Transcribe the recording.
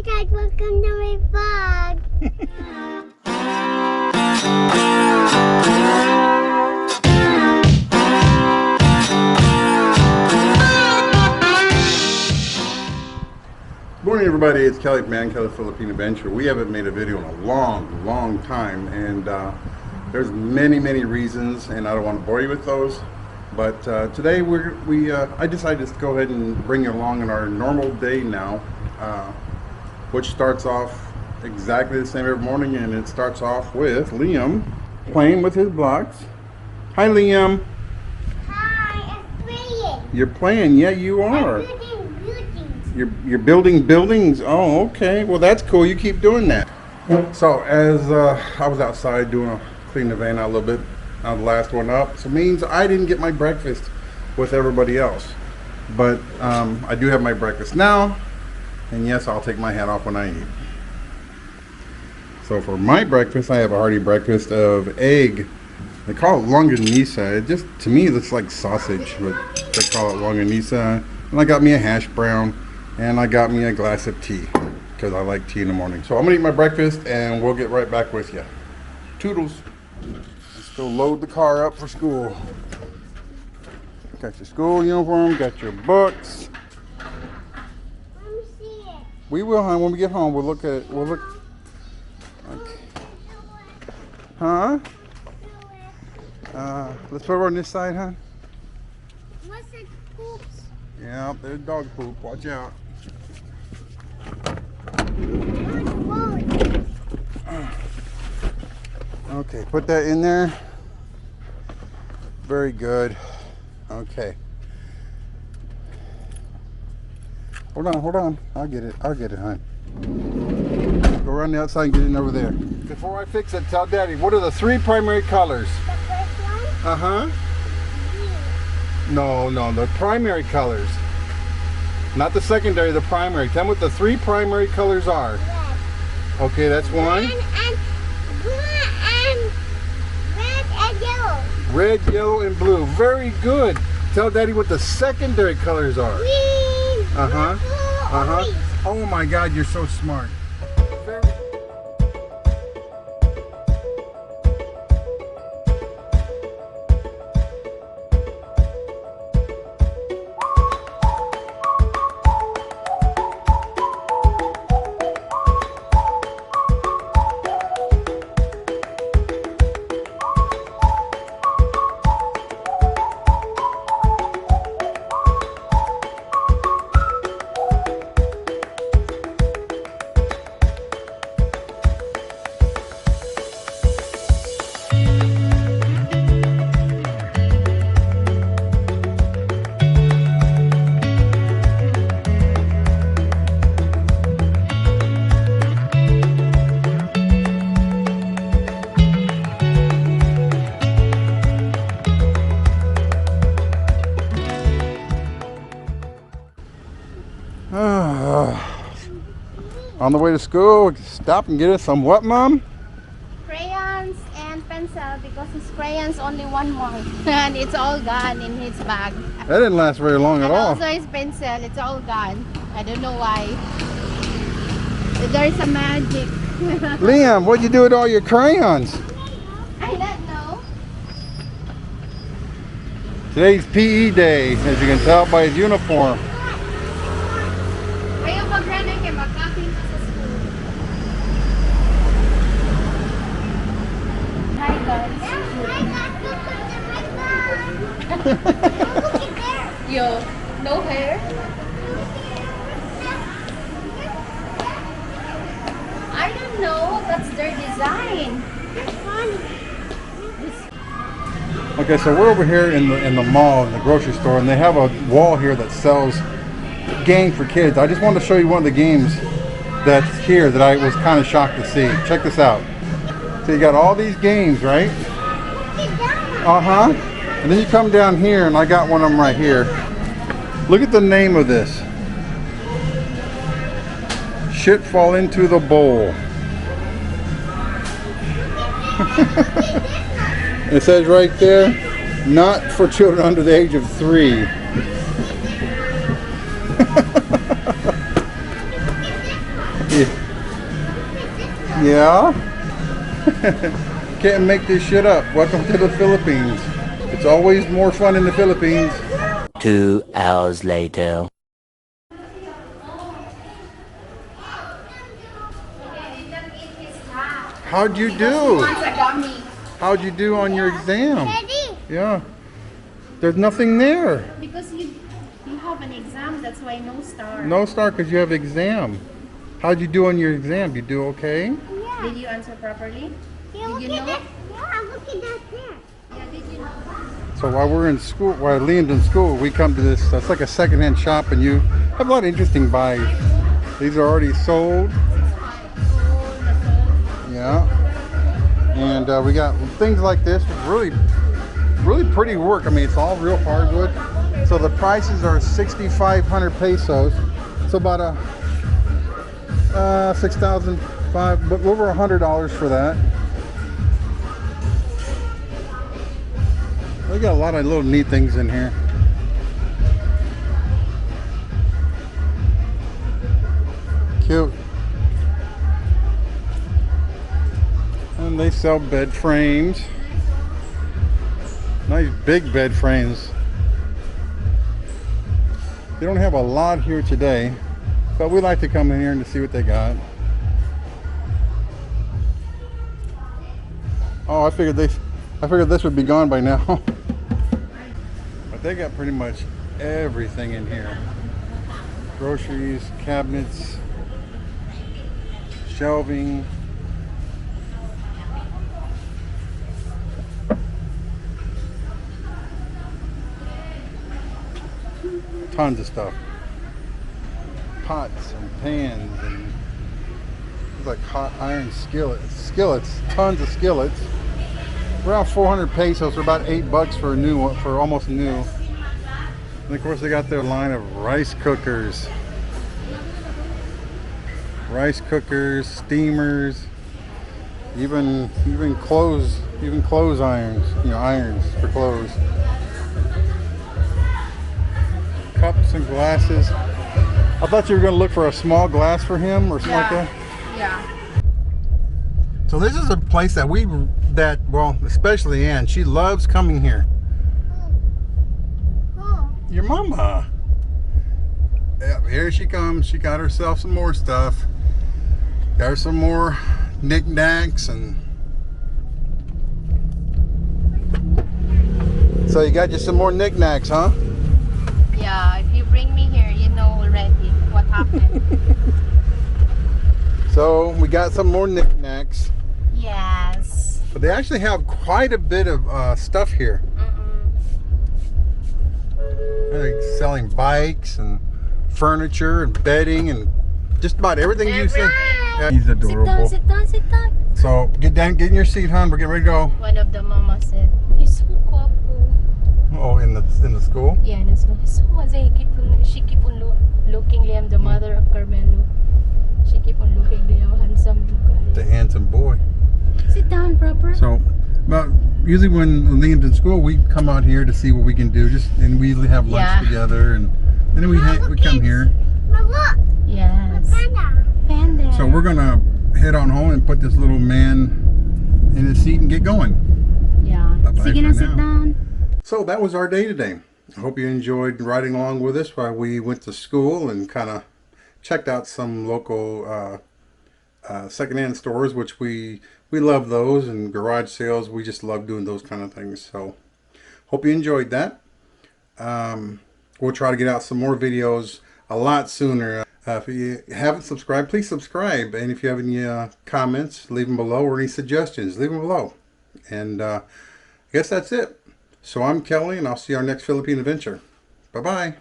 Hi guys, welcome to my vlog. Morning everybody, it's Kelly from Kelly Philippine Adventure. We haven't made a video in a long time, and there's many reasons, and I don't want to bore you with those. But today I decided to go ahead and bring you along in our normal day now, which starts off exactly the same every morning, and it starts off with Liam playing with his blocks. Hi Liam. Hi, I'm playing. You're playing, yeah you are. I'm building buildings. You're building buildings? Oh, okay. Well, that's cool. You keep doing that. So, as I was outside cleaning the van out a little bit, the last one up, so it means I didn't get my breakfast with everybody else. But I do have my breakfast now, and yes, I'll take my hat off when I eat. So for my breakfast, I have a hearty breakfast of egg. They call it longanisa. It just, to me, looks like sausage, but they call it longanisa. And I got me a hash brown. And I got me a glass of tea because I like tea in the morning. So I'm gonna eat my breakfast and we'll get right back with you. Toodles. Let's go load the car up for school. Got your school uniform, got your books. Let me see it. We will, hon. When we get home, we'll look at it. We'll look. Okay. Huh? Let's put it on this side, hon. What's it poops? Yeah, there's dog poop. Watch out. Okay, put that in there. Very good. Okay. Hold on. I'll get it, hon. Go around the outside and get in over there. Before I fix it, tell Daddy, what are the three primary colors? The first one? Uh-huh. No, the primary colors. Not the secondary, the primary. Tell me what the three primary colors are. Red. Okay, that's one. Red and yellow. Red, yellow, and blue. Very good. Tell Daddy what the secondary colors are. Green. Uh-huh. Blue, orange. Oh my God, you're so smart. Very on the way to school, stop and get us some what, Mom? Crayons and pencil, because his crayons only 1 month and it's all gone in his bag. That didn't last very long at And all. also his pencil, it's all gone. I don't know why. There's a magic. Liam, what'd you do with all your crayons? I don't know. Today's PE day, as you can tell by his uniform. Kayo mag-run kayo mag-copy sa school. Hi guys. Yo, no hair? I don't know. That's their design. Okay, so we're over here in the mall, in the grocery store, and they have a wall here that sells games for kids. I just wanted to show you one of the games that's here that I was kind of shocked to see. Check this out. So you got all these games, right? Uh-huh. And then you come down here, and I got one of them right here. Look at the name of this. Shit fall into the bowl. It says right there, not for children under the age of 3. Yeah? Can't make this shit up. Welcome to the Philippines. It's always more fun in the Philippines. 2 hours later. How'd you do? Wants a gummy. How'd you do on your exam? Daddy. Yeah. There's nothing there. Because you have an exam, that's why no star. No star because you have exam. How'd you do on your exam? You do okay? Yeah. Did you answer properly? Yeah, look you at know? that. Yeah, look at that there. Yeah, did you know? So while we're in school, while Liam's in school, we come to this, it's like a secondhand shop, and you have a lot of interesting buys. These are already sold. Yeah. And we got things like this, really pretty work. I mean, it's all real hardwood. So the prices are 6,500 pesos. So about a 6,500, but over $100 for that. We got a lot of little neat things in here. Cute. And they sell bed frames. Nice big bed frames. They don't have a lot here today, but we like to come in here and to see what they got. Oh, I figured this would be gone by now. But they got pretty much everything in here. Groceries, cabinets, shelving. Tons of stuff. Pots and pans and it's like hot iron skillets, tons of skillets. Around 400 pesos, or about $8 for a new one, for almost new. And of course they got their line of rice cookers. Rice cookers, steamers, even clothes irons, irons for clothes. Cups and glasses. I thought you were going to look for a small glass for him or something like that. Yeah. So this is a place that well, especially Ann, she loves coming here. Oh. Your mama. Yep, here she comes. She got herself some more stuff. Got her some more knickknacks and so you got you some more knickknacks, huh? Yeah, if you bring me here, you know already what happened. So we got some more knickknacks. Yes. But they actually have quite a bit of stuff here. They're selling bikes and furniture and bedding and just about everything you see. Yeah, he's adorable. Sit down. So get in your seat, hon. We're getting ready to go. One of the mama said, he's so guapo. Oh, in the school? Yeah, in the school. She keep on looking Liam, the mother of Carmelo. She keep on looking Liam, handsome guy. The handsome boy. Sit down, proper. So, well, usually when Liam's in school, we come out here to see what we can do. And we usually have lunch together, and then we come here. Mom, look. Yes. Panda. So we're gonna head on home and put this little man in his seat and get going. Yeah. Bye-bye Sige for na, sit now. down. So that was our day today. I hope you enjoyed riding along with us while we went to school and kind of checked out some local secondhand stores, which we love those, and garage sales. We just love doing those kind of things. So hope you enjoyed that. We'll try to get out some more videos a lot sooner. If you haven't subscribed, please subscribe. And if you have any comments, leave them below, or any suggestions, leave them below. And I guess that's it. So I'm Kelly, and I'll see you on our next Philippine adventure. Bye-bye.